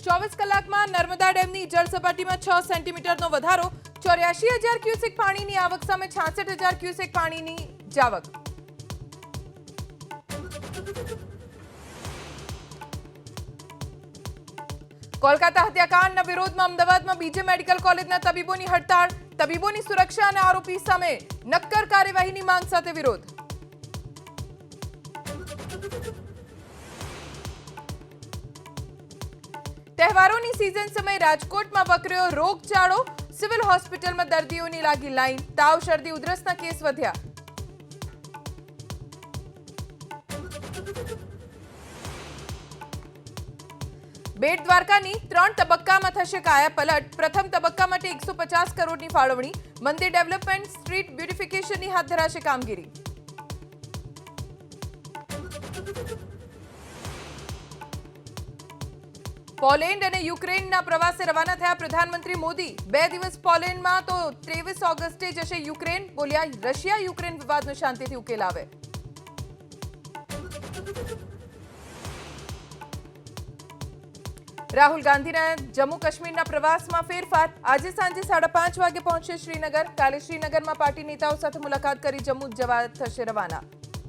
24 કલાકમાં નર્મદા ડેમની જળ સપાટીમાં 6 સેન્ટીમીટરનો વધારો, 84,000 ક્યુસેક પાણીની આવક સામે 66,000 ક્યુસેક પાણીની જાવક. કોલકાતા હત્યાકાંડના વિરોધમાં અમદાવાદમાં બીજે મેડિકલ કોલેજના તબીબોની હડતાળ, તબીબોની સુરક્ષા અને આરોપી સામે નક્કર કાર્યવાહીની માંગ સાથે વિરોધ. તહેવારોની સિઝન સમયે રાજકોટમાં વકર્યો રોગચાળો, સિવિલ હોસ્પિટલમાં દર્દીઓની લાગી લાઈન, તાવ, શરદી, ઉધરસના કેસ વધ્યા. બેટ દ્વારકાની 3 તબક્કામાં થશે કાયાપલટ. પ્રથમ તબક્કા માટે 150 કરોડની ફાળવણી, મંદિર ડેવલપમેન્ટ, સ્ટ્રીટ બ્યુટિફિકેશનની હાથ ધરાશે કામગીરી. પોલેન્ડ અને યુક્રેનના પ્રવાસે રવાના થયા પ્રધાનમંત્રી મોદી. 2 દિવસ પોલેન્ડમાં તો 23 ઓગસ્ટે જશે યુક્રેન. બોલ્યા, રશિયા યુક્રેન વિવાદનો શાંતિથી ઉકેલ આવે. રાહુલ ગાંધીના જમ્મુ કાશ્મીરના પ્રવાસમાં ફેરફાર. આજે સાંજે 5:30 વાગે પહોંચશે શ્રીનગર. કાલે શ્રીનગરમાં પાર્ટી નેતાઓ સાથે મુલાકાત કરી જમ્મુ જવા થશે રવાના.